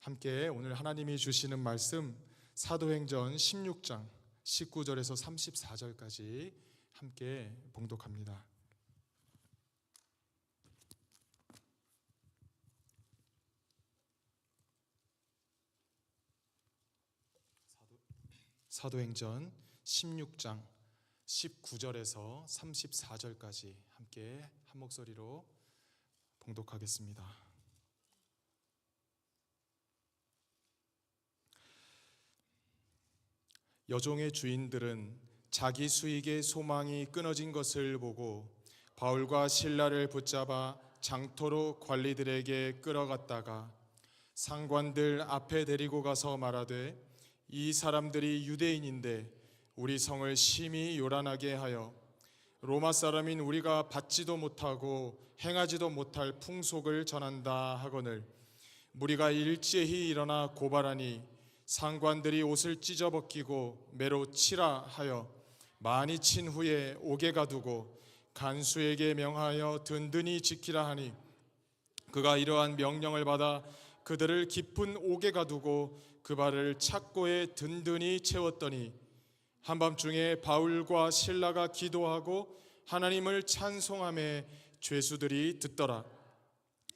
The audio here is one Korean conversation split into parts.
함께 오늘 하나님이 주시는 말씀 사도행전 16장 19절에서 34절까지 함께 봉독합니다. 사도행전 16장 19절에서 34절까지 함께 한 목소리로 봉독하겠습니다. 여종의 주인들은 자기 수익의 소망이 끊어진 것을 보고 바울과 실라를 붙잡아 장토로 관리들에게 끌어갔다가 상관들 앞에 데리고 가서 말하되 이 사람들이 유대인인데 우리 성을 심히 요란하게 하여 로마 사람인 우리가 받지도 못하고 행하지도 못할 풍속을 전한다 하거늘 무리가 일제히 일어나 고발하니 상관들이 옷을 찢어 벗기고 매로 치라 하여 많이 친 후에 옥에 가두고 간수에게 명하여 든든히 지키라 하니 그가 이러한 명령을 받아 그들을 깊은 옥에 가두고 그 발을 착고에 든든히 채웠더니 한밤중에 바울과 실라가 기도하고 하나님을 찬송하며 죄수들이 듣더라.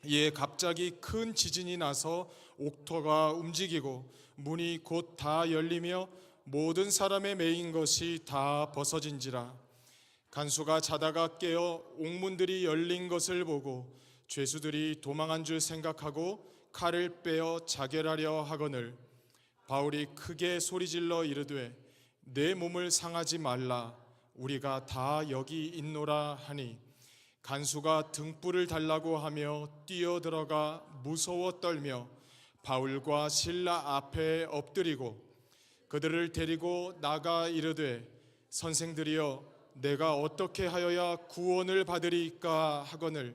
이에 갑자기 큰 지진이 나서 옥토가 움직이고 문이 곧 다 열리며 모든 사람의 매인 것이 다 벗어진지라. 간수가 자다가 깨어 옥문들이 열린 것을 보고 죄수들이 도망한 줄 생각하고 칼을 빼어 자결하려 하거늘 바울이 크게 소리질러 이르되 내 몸을 상하지 말라 우리가 다 여기 있노라 하니 간수가 등불을 달라고 하며 뛰어들어가 무서워 떨며 바울과 실라 앞에 엎드리고 그들을 데리고 나가 이르되 선생들이여 내가 어떻게 하여야 구원을 받으리까 하거늘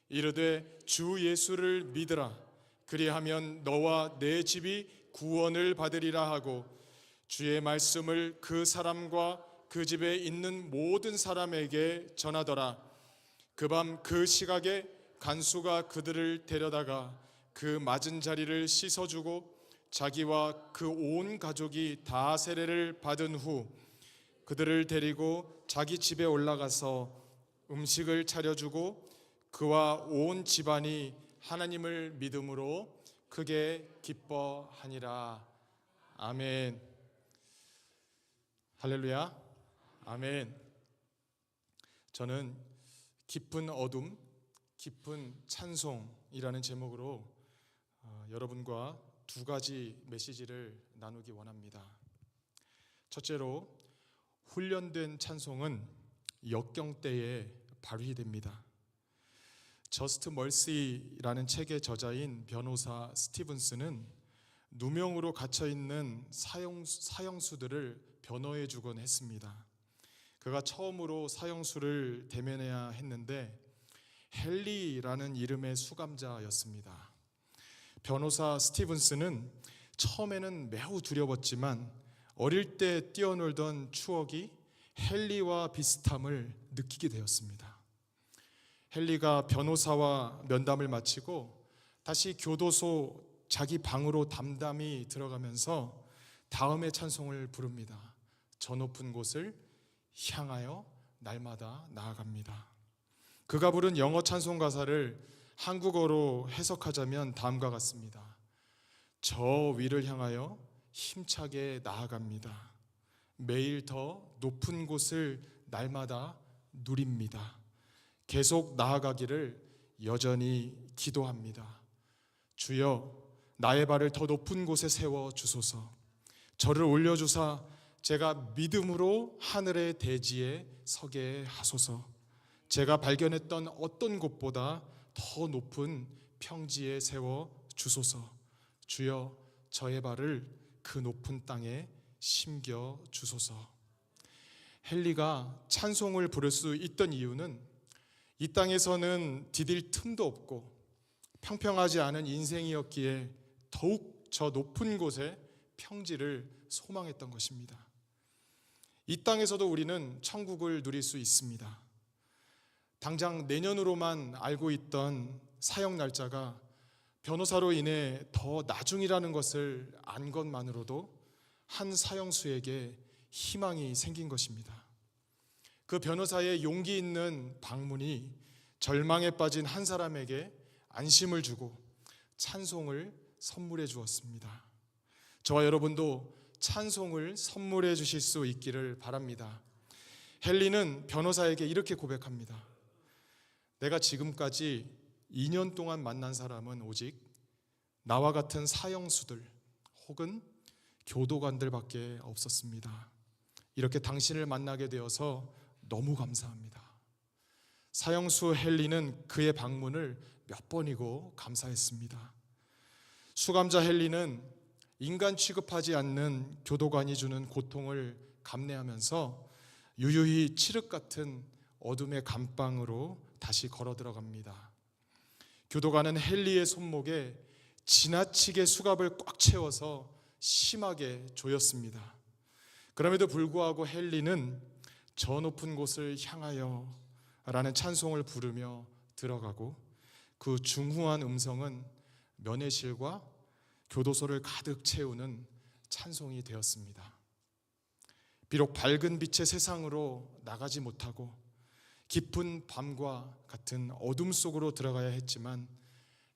이르되 주 예수를 믿으라 그리하면 너와 내 집이 구원을 받으리라 하고 주의 말씀을 그 사람과 그 집에 있는 모든 사람에게 전하더라. 그 밤 그 시각에 간수가 그들을 데려다가 그 맞은 자리를 씻어주고 자기와 그 온 가족이 다 세례를 받은 후 그들을 데리고 자기 집에 올라가서 음식을 차려주고 그와 온 집안이 하나님을 믿음으로 크게 기뻐하니라. 아멘. 할렐루야. 아멘. 저는 깊은 어둠, 깊은 찬송이라는 제목으로 여러분과 두 가지 메시지를 나누기 원합니다. 첫째로, 훈련된 찬송은 역경 때에 발휘됩니다. 저스트 멀시라는 책의 저자인 변호사 스티븐스는 누명으로 갇혀있는 사형수들을 변호해 주곤 했습니다. 그가 처음으로 사형수를 대면해야 했는데 헨리라는 이름의 수감자였습니다. 변호사 스티븐스는 처음에는 매우 두려웠지만 어릴 때 뛰어놀던 추억이 헨리와 비슷함을 느끼게 되었습니다. 헨리가 변호사와 면담을 마치고 다시 교도소 자기 방으로 담담히 들어가면서 다음의 찬송을 부릅니다. 저 높은 곳을 향하여 날마다 나아갑니다. 그가 부른 영어 찬송 가사를 한국어로 해석하자면 다음과 같습니다. 저 위를 향하여 힘차게 나아갑니다. 매일 더 높은 곳을 날마다 누립니다. 계속 나아가기를 여전히 기도합니다. 주여 나의 발을 더 높은 곳에 세워 주소서. 저를 올려주사 제가 믿음으로 하늘의 대지에 서게 하소서. 제가 발견했던 어떤 곳보다 더 높은 평지에 세워 주소서. 주여 저의 발을 그 높은 땅에 심겨 주소서. 헨리가 찬송을 부를 수 있던 이유는 이 땅에서는 디딜 틈도 없고 평평하지 않은 인생이었기에 더욱 저 높은 곳에 평지를 소망했던 것입니다. 이 땅에서도 우리는 천국을 누릴 수 있습니다. 당장 내년으로만 알고 있던 사형 날짜가 변호사로 인해 더 나중이라는 것을 안 것만으로도 한 사형수에게 희망이 생긴 것입니다. 그 변호사의 용기 있는 방문이 절망에 빠진 한 사람에게 안심을 주고 찬송을 선물해 주었습니다. 저와 여러분도 찬송을 선물해 주실 수 있기를 바랍니다. 헨리는 변호사에게 이렇게 고백합니다. 내가 지금까지 2년 동안 만난 사람은 오직 나와 같은 사형수들 혹은 교도관들밖에 없었습니다. 이렇게 당신을 만나게 되어서 너무 감사합니다. 사형수 헨리는 그의 방문을 몇 번이고 감사했습니다. 수감자 헨리는 인간 취급하지 않는 교도관이 주는 고통을 감내하면서 유유히 칠흑 같은 어둠의 감방으로 다시 걸어 들어갑니다. 교도관은 헨리의 손목에 지나치게 수갑을 꽉 채워서 심하게 조였습니다. 그럼에도 불구하고 헨리는 저 높은 곳을 향하여 라는 찬송을 부르며 들어가고 그 중후한 음성은 면회실과 교도소를 가득 채우는 찬송이 되었습니다. 비록 밝은 빛의 세상으로 나가지 못하고 깊은 밤과 같은 어둠 속으로 들어가야 했지만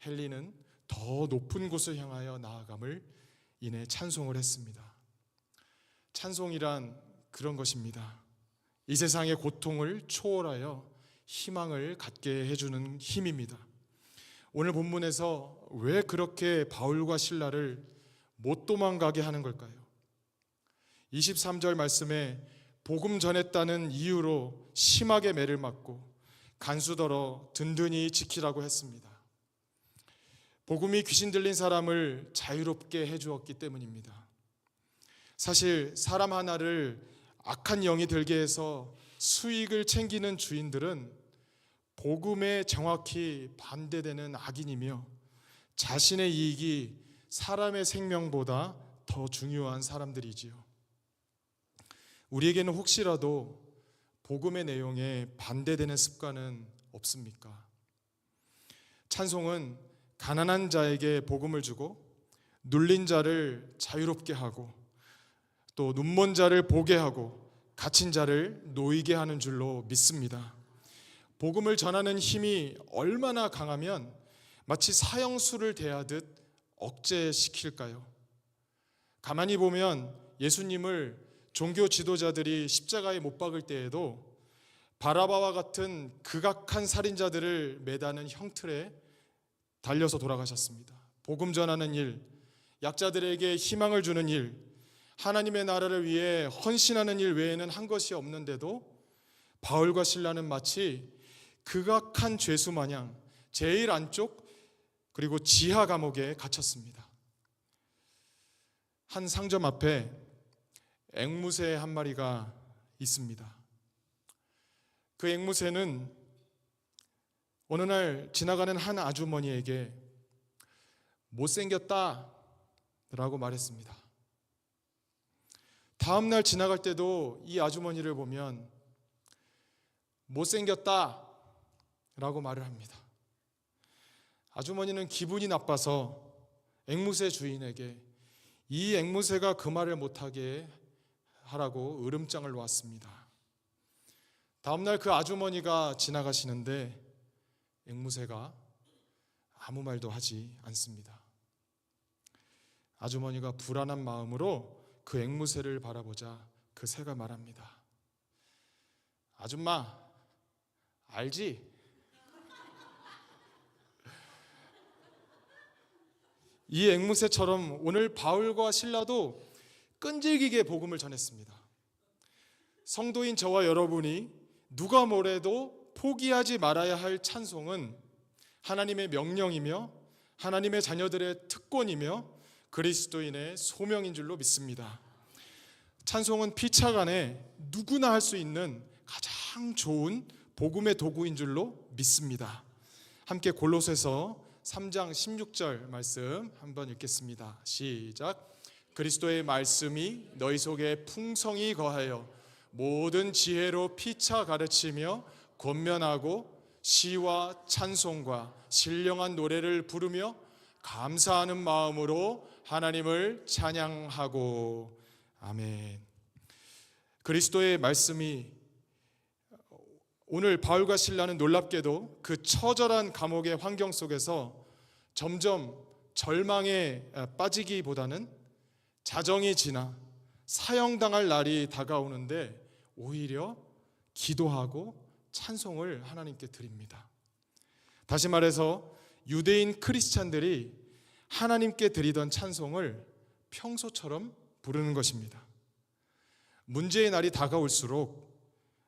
헨리는 더 높은 곳을 향하여 나아감을 인해 찬송을 했습니다. 찬송이란 그런 것입니다. 이 세상의 고통을 초월하여 희망을 갖게 해주는 힘입니다. 오늘 본문에서 왜 그렇게 바울과 실라를 못 도망가게 하는 걸까요? 23절 말씀에 복음 전했다는 이유로 심하게 매를 맞고 간수더러 든든히 지키라고 했습니다. 복음이 귀신 들린 사람을 자유롭게 해주었기 때문입니다. 사실 사람 하나를 악한 영이 들게 해서 수익을 챙기는 주인들은 복음에 정확히 반대되는 악인이며 자신의 이익이 사람의 생명보다 더 중요한 사람들이지요. 우리에게는 혹시라도 복음의 내용에 반대되는 습관은 없습니까? 찬송은 가난한 자에게 복음을 주고 눌린 자를 자유롭게 하고 또 눈먼 자를 보게 하고 갇힌 자를 놓이게 하는 줄로 믿습니다. 복음을 전하는 힘이 얼마나 강하면 마치 사형수를 대하듯 억제시킬까요? 가만히 보면 예수님을 종교 지도자들이 십자가에 못 박을 때에도 바라바와 같은 극악한 살인자들을 매다는 형틀에 달려서 돌아가셨습니다. 복음 전하는 일, 약자들에게 희망을 주는 일, 하나님의 나라를 위해 헌신하는 일 외에는 한 것이 없는데도 바울과 실라는 마치 극악한 죄수 마냥 제일 안쪽 그리고 지하 감옥에 갇혔습니다. 한 상점 앞에 앵무새 한 마리가 있습니다. 그 앵무새는 어느 날 지나가는 한 아주머니에게 못생겼다 라고 말했습니다. 다음 날 지나갈 때도 이 아주머니를 보면 못생겼다 라고 말을 합니다. 아주머니는 기분이 나빠서 앵무새 주인에게 이 앵무새가 그 말을 못하게 하라고 으름장을 놓았습니다. 다음 날 그 아주머니가 지나가시는데 앵무새가 아무 말도 하지 않습니다. 아주머니가 불안한 마음으로 그 앵무새를 바라보자 그 새가 말합니다. 아줌마, 알지? 이 앵무새처럼 오늘 바울과 실라도 끈질기게 복음을 전했습니다. 성도인 저와 여러분이 누가 뭐래도 포기하지 말아야 할 찬송은 하나님의 명령이며 하나님의 자녀들의 특권이며 그리스도인의 소명인 줄로 믿습니다. 찬송은 피차간에 누구나 할 수 있는 가장 좋은 복음의 도구인 줄로 믿습니다. 함께 골로새서 3장 16절 말씀 한번 읽겠습니다. 시작. 그리스도의 말씀이 너희 속에 풍성히 거하여 모든 지혜로 피차 가르치며 권면하고 시와 찬송과 신령한 노래를 부르며 감사하는 마음으로 하나님을 찬양하고. 아멘. 그리스도의 말씀이 오늘 바울과 실라는 놀랍게도 그 처절한 감옥의 환경 속에서 점점 절망에 빠지기보다는 자정이 지나 사형당할 날이 다가오는데 오히려 기도하고 찬송을 하나님께 드립니다. 다시 말해서 유대인 크리스찬들이 하나님께 드리던 찬송을 평소처럼 부르는 것입니다. 문제의 날이 다가올수록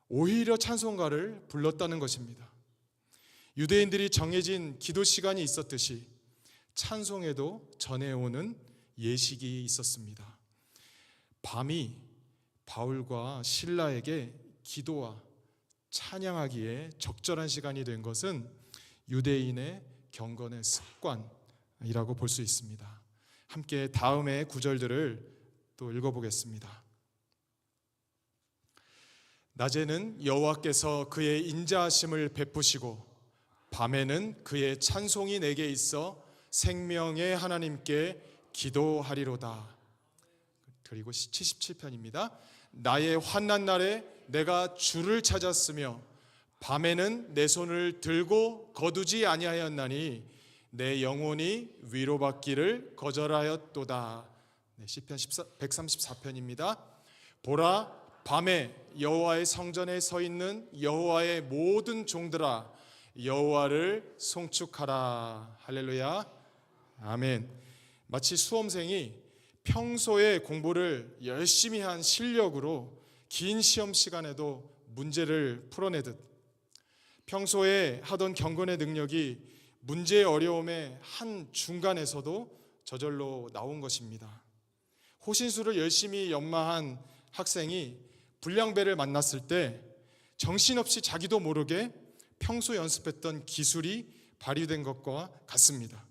오히려 찬송가를 불렀다는 것입니다. 유대인들이 정해진 기도 시간이 있었듯이 찬송에도 전해오는 예식이 있었습니다. 밤이 바울과 실라에게 기도와 찬양하기에 적절한 시간이 된 것은 유대인의 경건의 습관이라고 볼 수 있습니다. 함께 다음의 구절들을 또 읽어보겠습니다. 낮에는 여호와께서 그의 인자하심을 베푸시고 밤에는 그의 찬송이 내게 있어 생명의 하나님께 기도하리로다. 그리고 77편입니다. 나의 환난 날에 내가 주를 찾았으며 밤에는 내 손을 들고 거두지 아니하였나니 내 영혼이 위로받기를 거절하였도다. 시편 134편입니다. 보라, 밤에 여호와의 성전에 서 있는 여호와의 모든 종들아, 여호와를 송축하라. 할렐루야. 아멘. 마치 수험생이 평소에 공부를 열심히 한 실력으로 긴 시험 시간에도 문제를 풀어내듯 평소에 하던 경건의 능력이 문제의 어려움의 한 중간에서도 저절로 나온 것입니다. 호신술을 열심히 연마한 학생이 불량배를 만났을 때 정신없이 자기도 모르게 평소 연습했던 기술이 발휘된 것과 같습니다.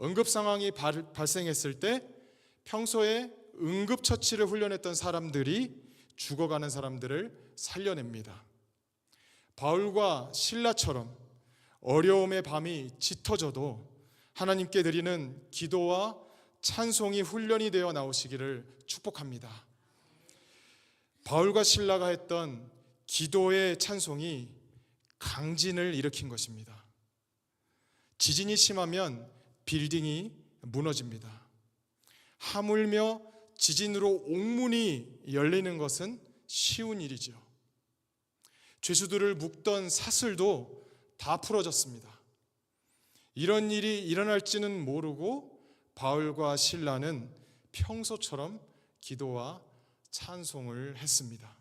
응급 상황이 발생했을 때 평소에 응급처치를 훈련했던 사람들이 죽어가는 사람들을 살려냅니다. 바울과 실라처럼 어려움의 밤이 짙어져도 하나님께 드리는 기도와 찬송이 훈련이 되어 나오시기를 축복합니다. 바울과 실라가 했던 기도의 찬송이 강진을 일으킨 것입니다. 지진이 심하면 빌딩이 무너집니다. 하물며 지진으로 옥문이 열리는 것은 쉬운 일이죠. 죄수들을 묶던 사슬도 다 풀어졌습니다. 이런 일이 일어날지는 모르고 바울과 실라는 평소처럼 기도와 찬송을 했습니다.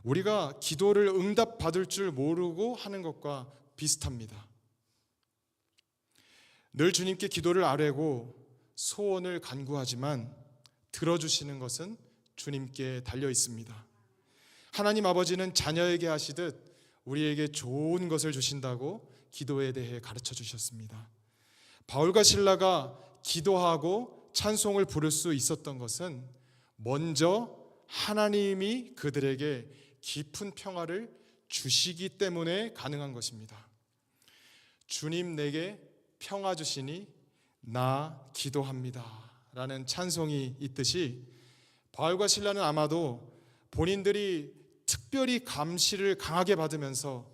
우리가 기도를 응답받을 줄 모르고 하는 것과 비슷합니다. 늘 주님께 기도를 아뢰고 소원을 간구하지만 들어주시는 것은 주님께 달려 있습니다. 하나님 아버지는 자녀에게 하시듯 우리에게 좋은 것을 주신다고 기도에 대해 가르쳐 주셨습니다. 바울과 실라가 기도하고 찬송을 부를 수 있었던 것은 먼저 하나님이 그들에게 깊은 평화를 주시기 때문에 가능한 것입니다. 주님 내게 평화 주시니 나 기도합니다 라는 찬송이 있듯이 바울과 실라는 아마도 본인들이 특별히 감시를 강하게 받으면서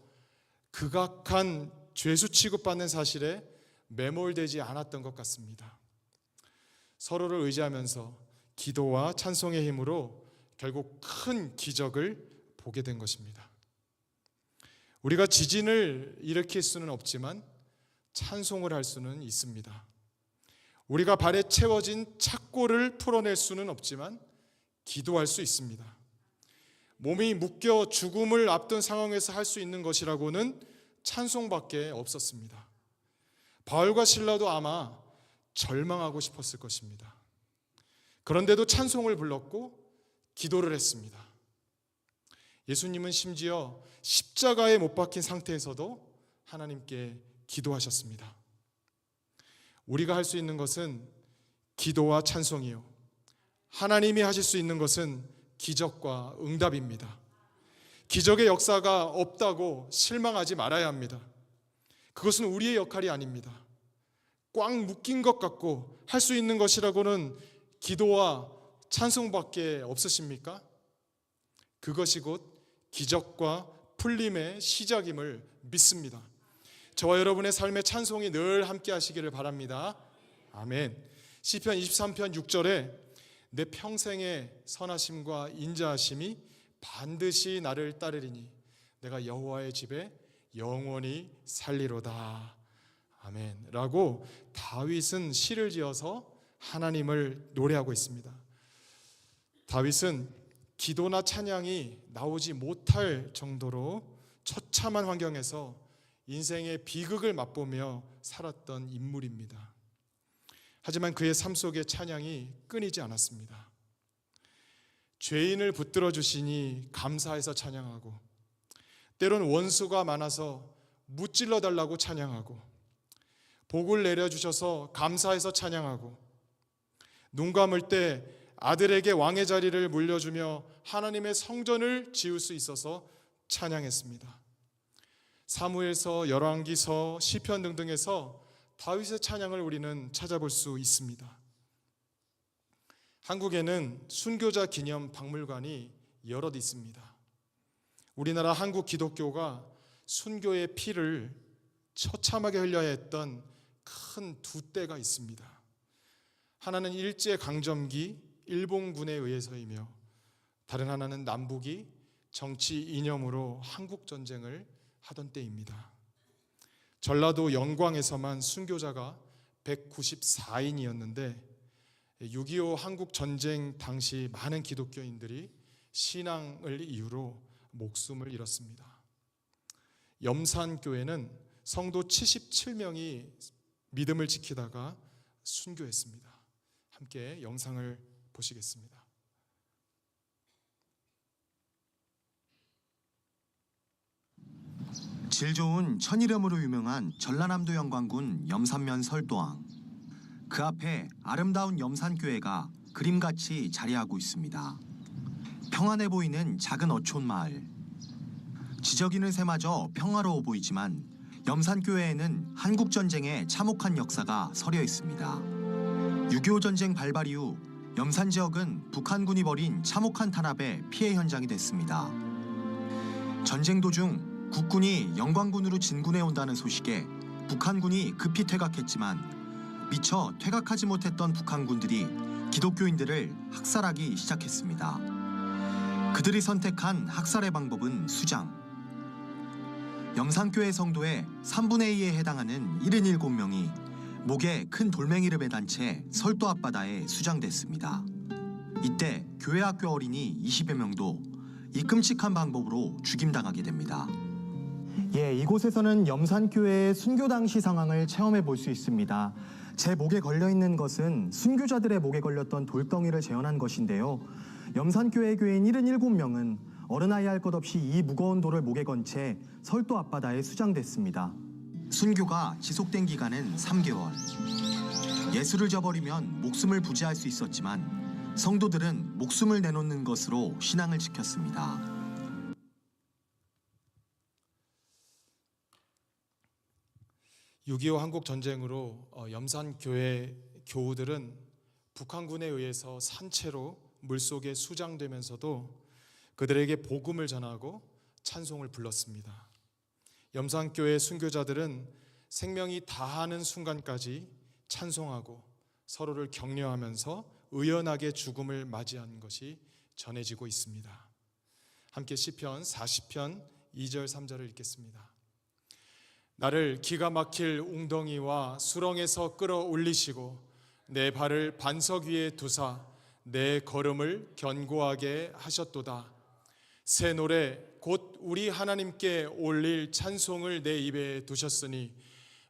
극악한 죄수 취급받는 사실에 매몰되지 않았던 것 같습니다. 서로를 의지하면서 기도와 찬송의 힘으로 결국 큰 기적을 보게 된 것입니다. 우리가 지진을 일으킬 수는 없지만 찬송을 할 수는 있습니다. 우리가 발에 채워진 착고를 풀어낼 수는 없지만 기도할 수 있습니다. 몸이 묶여 죽음을 앞둔 상황에서 할 수 있는 것이라고는 찬송밖에 없었습니다. 바울과 실라도 아마 절망하고 싶었을 것입니다. 그런데도 찬송을 불렀고 기도를 했습니다. 예수님은 심지어 십자가에 못 박힌 상태에서도 하나님께 기도하셨습니다. 우리가 할 수 있는 것은 기도와 찬송이요, 하나님이 하실 수 있는 것은 기적과 응답입니다. 기적의 역사가 없다고 실망하지 말아야 합니다. 그것은 우리의 역할이 아닙니다. 꽉 묶인 것 같고 할 수 있는 것이라고는 기도와 찬송밖에 없으십니까? 그것이 곧 기적과 풀림의 시작임을 믿습니다. 저와 여러분의 삶의 찬송이 늘 함께 하시기를 바랍니다. 아멘. 시편 23편 6절에 내 평생의 선하심과 인자하심이 반드시 나를 따르리니 내가 여호와의 집에 영원히 살리로다. 아멘. 라고 다윗은 시를 지어서 하나님을 노래하고 있습니다. 다윗은 기도나 찬양이 나오지 못할 정도로 처참한 환경에서 인생의 비극을 맛보며 살았던 인물입니다. 하지만 그의 삶 속에 찬양이 끊이지 않았습니다. 죄인을 붙들어 주시니 감사해서 찬양하고, 때론 원수가 많아서 무찔러 달라고 찬양하고, 복을 내려주셔서 감사해서 찬양하고, 눈 감을 때 아들에게 왕의 자리를 물려주며 하나님의 성전을 지을 수 있어서 찬양했습니다. 사무엘서, 열왕기서, 시편 등등에서 다윗의 찬양을 우리는 찾아볼 수 있습니다. 한국에는 순교자 기념 박물관이 여럿 있습니다. 우리나라 한국 기독교가 순교의 피를 처참하게 흘려야 했던 큰 두 때가 있습니다. 하나는 일제강점기 일본군에 의해서이며, 다른 하나는 남북이 정치 이념으로 한국전쟁을 하던 때입니다. 전라도 영광에서만 순교자가 194인이었는데 6.25 한국전쟁 당시 많은 기독교인들이 신앙을 이유로 목숨을 잃었습니다. 염산교회는 성도 77명이 믿음을 지키다가 순교했습니다. 함께 영상을 보시겠습니다. 질 좋은 천이름으로 유명한 전라남도 영광군 염산면 설도항. 그 앞에 아름다운 염산교회가 그림같이 자리하고 있습니다. 평안해 보이는 작은 어촌 마을. 지저귀는 새마저 평화로워 보이지만 염산교회에는 한국전쟁의 참혹한 역사가 서려 있습니다. 6.25 전쟁 발발 이후 염산 지역은 북한군이 벌인 참혹한 탄압의 피해 현장이 됐습니다. 전쟁 도중 국군이 영광군으로 진군해 온다는 소식에 북한군이 급히 퇴각했지만 미처 퇴각하지 못했던 북한군들이 기독교인들을 학살하기 시작했습니다. 그들이 선택한 학살의 방법은 수장. 염산교회 성도의 3분의 2에 해당하는 77명이 목에 큰 돌멩이를 매단 채 설도 앞바다에 수장됐습니다. 이때 교회 학교 어린이 20여 명도 이 끔찍한 방법으로 죽임당하게 됩니다. 이곳에서는 염산교회의 순교 당시 상황을 체험해 볼 수 있습니다. 제 목에 걸려있는 것은 순교자들의 목에 걸렸던 돌덩이를 재현한 것인데요. 염산교회 교인 77명은 어른아이 할 것 없이 이 무거운 돌을 목에 건 채 설도 앞바다에 수장됐습니다. 순교가 지속된 기간은 3개월. 예수를 저버리면 목숨을 부지할 수 있었지만 성도들은 목숨을 내놓는 것으로 신앙을 지켰습니다. (6.25) 한국전쟁으로 염산교회 교우들은 북한군에 의해서 산채로 물속에 수장되면서도 그들에게 복음을 전하고 찬송을 불렀습니다. 염산교회 순교자들은 생명이 다하는 순간까지 찬송하고 서로를 격려하면서 의연하게 죽음을 맞이한 것이 전해지고 있습니다. 함께 시편 40편 2절 3절을 읽겠습니다. 나를 기가 막힐 웅덩이와 수렁에서 끌어올리시고 내 발을 반석 위에 두사 내 걸음을 견고하게 하셨도다. 새 노래 곧 우리 하나님께 올릴 찬송을 내 입에 두셨으니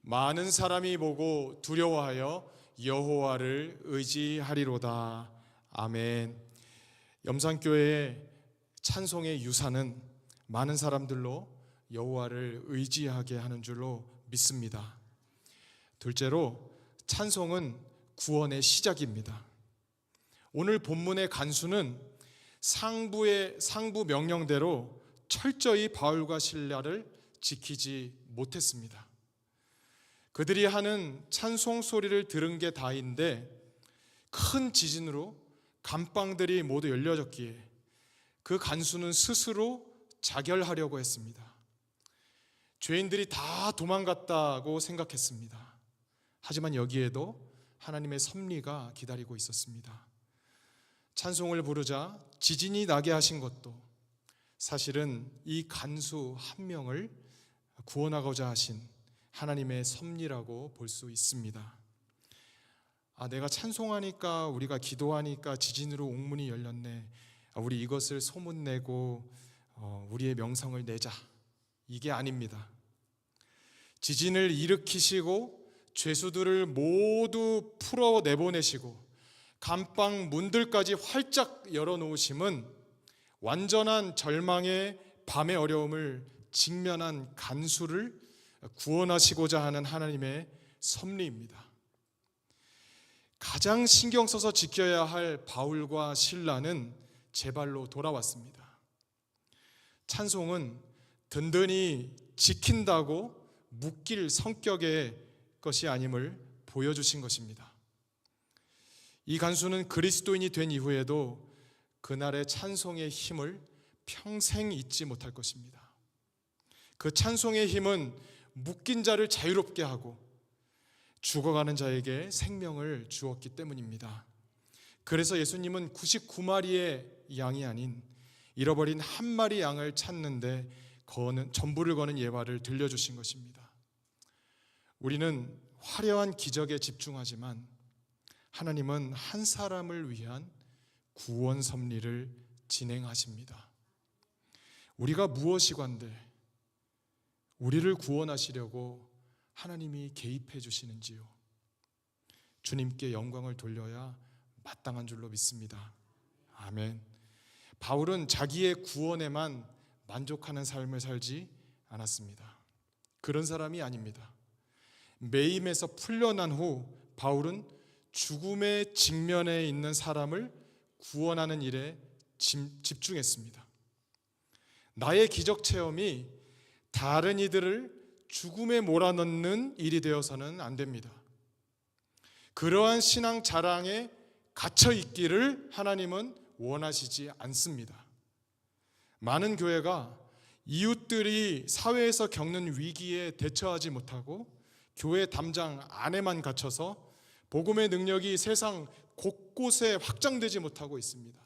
많은 사람이 보고 두려워하여 여호와를 의지하리로다. 아멘. 염산교회의 찬송의 유산은 많은 사람들로 여호와를 의지하게 하는 줄로 믿습니다. 둘째로 찬송은 구원의 시작입니다. 오늘 본문의 간수는 상부 명령대로 철저히 바울과 실라를 지키지 못했습니다. 그들이 하는 찬송 소리를 들은 게 다인데 큰 지진으로 감방들이 모두 열려졌기에 그 간수는 스스로 자결하려고 했습니다. 죄인들이 다 도망갔다고 생각했습니다. 하지만 여기에도 하나님의 섭리가 기다리고 있었습니다. 찬송을 부르자 지진이 나게 하신 것도 사실은 이 간수 한 명을 구원하고자 하신 하나님의 섭리라고 볼 수 있습니다. 내가 찬송하니까, 우리가 기도하니까 지진으로 옥문이 열렸네, 우리 이것을 소문내고 우리의 명성을 내자, 이게 아닙니다. 지진을 일으키시고 죄수들을 모두 풀어 내보내시고 감방 문들까지 활짝 열어놓으심은 완전한 절망의 밤의 어려움을 직면한 간수를 구원하시고자 하는 하나님의 섭리입니다. 가장 신경 써서 지켜야 할 바울과 실라는 제발로 돌아왔습니다. 찬송은 든든히 지킨다고 묶일 성격의 것이 아님을 보여주신 것입니다. 이 간수는 그리스도인이 된 이후에도 그날의 찬송의 힘을 평생 잊지 못할 것입니다. 그 찬송의 힘은 묶인 자를 자유롭게 하고 죽어가는 자에게 생명을 주었기 때문입니다. 그래서 예수님은 99마리의 양이 아닌 잃어버린 한 마리 양을 찾는데 전부를 거는 예화를 들려주신 것입니다. 우리는 화려한 기적에 집중하지만 하나님은 한 사람을 위한 구원 섭리를 진행하십니다. 우리가 무엇이건데 우리를 구원하시려고 하나님이 개입해 주시는지요? 주님께 영광을 돌려야 마땅한 줄로 믿습니다. 아멘. 바울은 자기의 구원에만 만족하는 삶을 살지 않았습니다. 그런 사람이 아닙니다. 매임에서 풀려난 후 바울은 죽음의 직면에 있는 사람을 구원하는 일에 집중했습니다. 나의 기적 체험이 다른 이들을 죽음에 몰아넣는 일이 되어서는 안 됩니다. 그러한 신앙 자랑에 갇혀 있기를 하나님은 원하시지 않습니다. 많은 교회가 이웃들이 사회에서 겪는 위기에 대처하지 못하고 교회 담장 안에만 갇혀서 복음의 능력이 세상 곳곳에 확장되지 못하고 있습니다.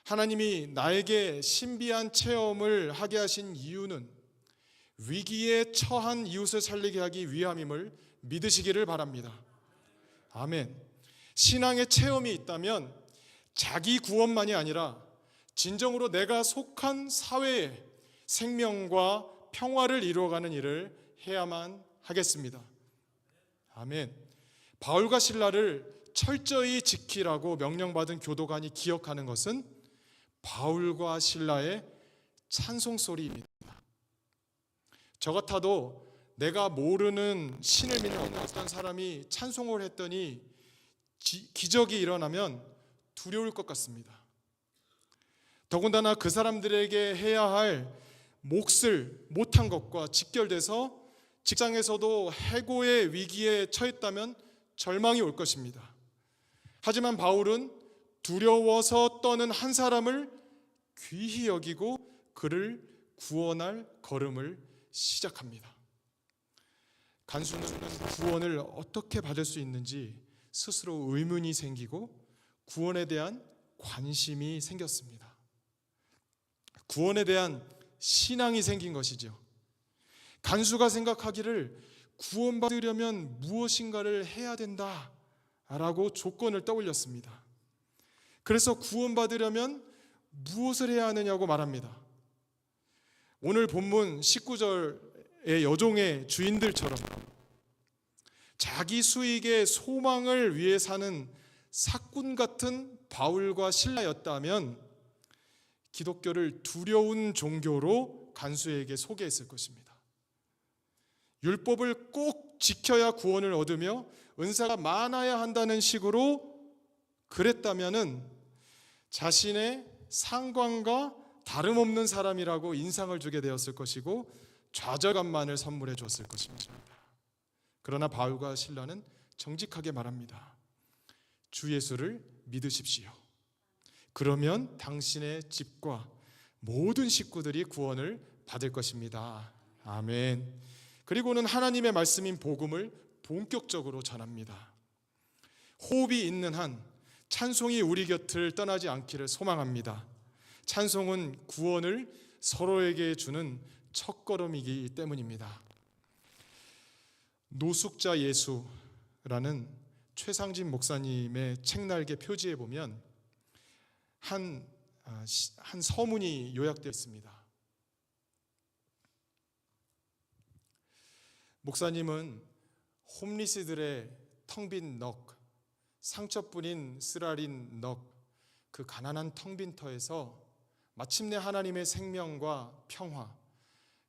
하나님이 나에게 신비한 체험을 하게 하신 이유는 위기에 처한 이웃을 살리게 하기 위함임을 믿으시기를 바랍니다. 아멘. 신앙의 체험이 있다면 자기 구원만이 아니라 진정으로 내가 속한 사회에 생명과 평화를 이루어가는 일을 해야만 하겠습니다. 아멘. 바울과 실라를 철저히 지키라고 명령받은 교도관이 기억하는 것은 바울과 실라의 찬송 소리입니다. 저 같아도 내가 모르는 신을 믿는 어떤 사람이 찬송을 했더니 기적이 일어나면 두려울 것 같습니다. 더군다나 그 사람들에게 해야 할 몫을 못한 것과 직결돼서 직장에서도 해고의 위기에 처했다면 절망이 올 것입니다. 하지만 바울은 두려워서 떠는 한 사람을 귀히 여기고 그를 구원할 걸음을 시작합니다. 간수는 구원을 어떻게 받을 수 있는지 스스로 의문이 생기고 구원에 대한 관심이 생겼습니다. 구원에 대한 신앙이 생긴 것이죠. 간수가 생각하기를 구원받으려면 무엇인가를 해야 된다라고 조건을 떠올렸습니다. 그래서 구원받으려면 무엇을 해야 하느냐고 말합니다. 오늘 본문 19절의 여종의 주인들처럼 자기 수익의 소망을 위해 사는 사꾼 같은 바울과 실라였다면 기독교를 두려운 종교로 간수에게 소개했을 것입니다. 율법을 꼭 지켜야 구원을 얻으며 은사가 많아야 한다는 식으로 그랬다면은 자신의 상관과 다름없는 사람이라고 인상을 주게 되었을 것이고 좌절감만을 선물해 줬을 것입니다. 그러나 바울과 실라는 정직하게 말합니다. 주 예수를 믿으십시오. 그러면 당신의 집과 모든 식구들이 구원을 받을 것입니다. 아멘. 그리고는 하나님의 말씀인 복음을 본격적으로 전합니다. 호흡이 있는 한 찬송이 우리 곁을 떠나지 않기를 소망합니다. 찬송은 구원을 서로에게 주는 첫걸음이기 때문입니다. 노숙자 예수라는 최상진 목사님의 책날개 표지에 보면 한 서문이 요약되어 있습니다. 목사님은 홈리스들의 텅 빈 넋, 상처뿐인 쓰라린 넋, 그 가난한 텅 빈 터에서 마침내 하나님의 생명과 평화,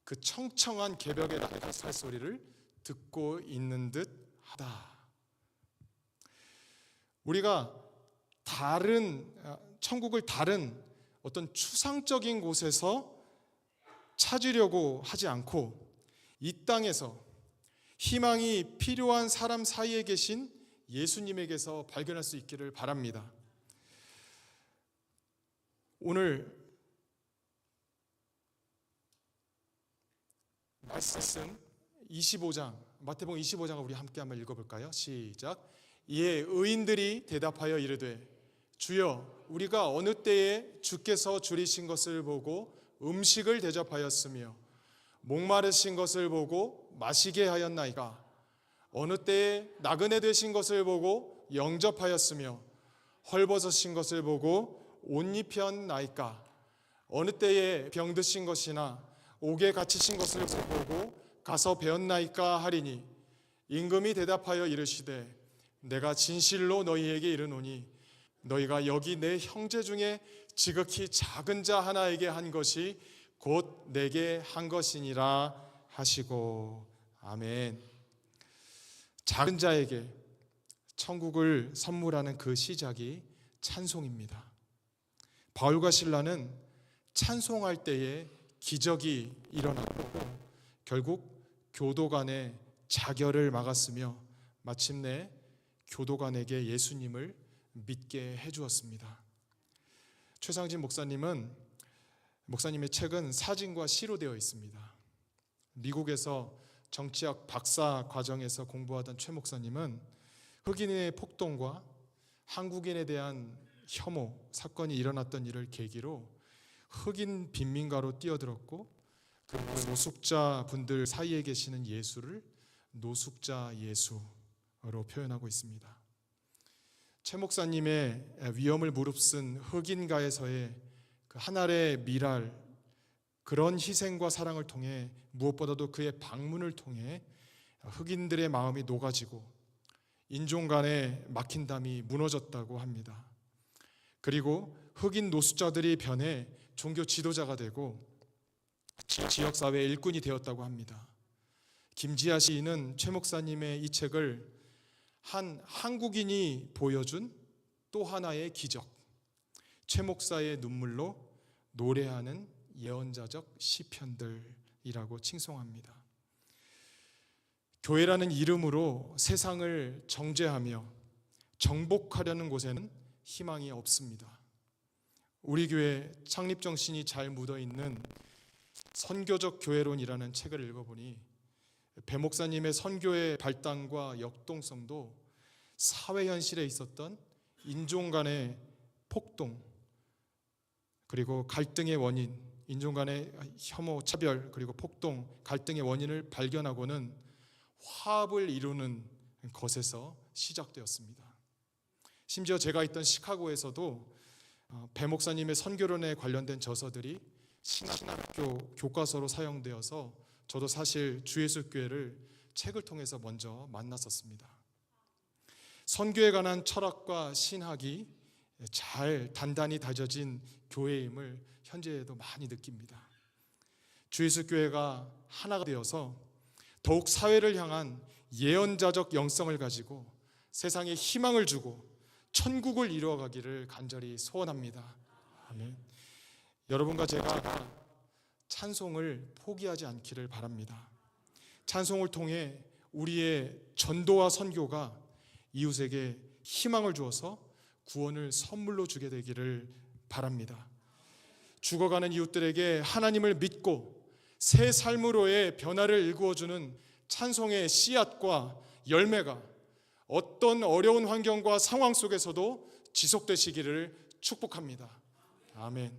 그 청청한 개벽의 낙엽살 소리를 듣고 있는 듯 하다. 우리가 천국을 다른 어떤 추상적인 곳에서 찾으려고 하지 않고 이 땅에서 희망이 필요한 사람 사이에 계신 예수님에게서 발견할 수 있기를 바랍니다. 오늘 말씀 25장, 마태복음 25장을 우리 함께 한번 읽어볼까요? 시작. 이에 의인들이 대답하여 이르되 주여 우리가 어느 때에 주께서 줄이신 것을 보고 음식을 대접하였으며 목마르신 것을 보고 마시게 하였나이까? 어느 때에 나그네 되신 것을 보고 영접하였으며 헐벗으신 것을 보고 옷 입혔나이까? 어느 때에 병드신 것이나 옥에 갇히신 것을 보고 가서 배웠나이까 하리니 임금이 대답하여 이르시되 내가 진실로 너희에게 이르노니 너희가 여기 내 형제 중에 지극히 작은 자 하나에게 한 것이 곧 내게 한 것이니라 하시고. 아멘. 작은 자에게 천국을 선물하는 그 시작이 찬송입니다. 바울과 실라는 찬송할 때에 기적이 일어났고 결국 교도 간의 자결을 막았으며 마침내 교도 간에게 예수님을 믿게 해주었습니다. 최상진 목사님의 책은 사진과 시로 되어 있습니다. 미국에서 정치학 박사 과정에서 공부하던 최 목사님은 흑인의 폭동과 한국인에 대한 혐오 사건이 일어났던 일을 계기로 흑인 빈민가로 뛰어들었고 그 노숙자 분들 사이에 계시는 예수를 노숙자 예수로 표현하고 있습니다. 최 목사님의 위험을 무릅쓴 흑인가에서의 그 한 알의 미랄, 그런 희생과 사랑을 통해 무엇보다도 그의 방문을 통해 흑인들의 마음이 녹아지고 인종 간의 막힌 담이 무너졌다고 합니다. 그리고 흑인 노숙자들이 변해 종교 지도자가 되고 지역사회 일꾼이 되었다고 합니다. 김지아 시인은 최 목사님의 이 책을 한 한국인이 보여준 또 하나의 기적, 최 목사의 눈물로 노래하는 예언자적 시편들이라고 칭송합니다. 교회라는 이름으로 세상을 정죄하며 정복하려는 곳에는 희망이 없습니다. 우리 교회 창립 정신이 잘 묻어있는 선교적 교회론이라는 책을 읽어보니 배 목사님의 선교의 발단과 역동성도 사회 현실에 있었던 인종 간의 폭동, 그리고 갈등의 원인, 인종 간의 혐오, 차별, 그리고 폭동, 갈등의 원인을 발견하고는 화합을 이루는 것에서 시작되었습니다. 심지어 제가 있던 시카고에서도 배 목사님의 선교론에 관련된 저서들이 신학교 교과서로 사용되어서 저도 사실 주 예수 교회를 책을 통해서 먼저 만났었습니다. 선교에 관한 철학과 신학이 잘 단단히 다져진 교회임을 현재에도 많이 느낍니다. 주 예수 교회가 하나가 되어서 더욱 사회를 향한 예언자적 영성을 가지고 세상에 희망을 주고 천국을 이루어가기를 간절히 소원합니다. 아멘. 여러분과 제가 찬송을 포기하지 않기를 바랍니다. 찬송을 통해 우리의 전도와 선교가 이웃에게 희망을 주어서 구원을 선물로 주게 되기를 바랍니다. 죽어가는 이웃들에게 하나님을 믿고 새 삶으로의 변화를 일구어주는 찬송의 씨앗과 열매가 어떤 어려운 환경과 상황 속에서도 지속되시기를 축복합니다. 아멘.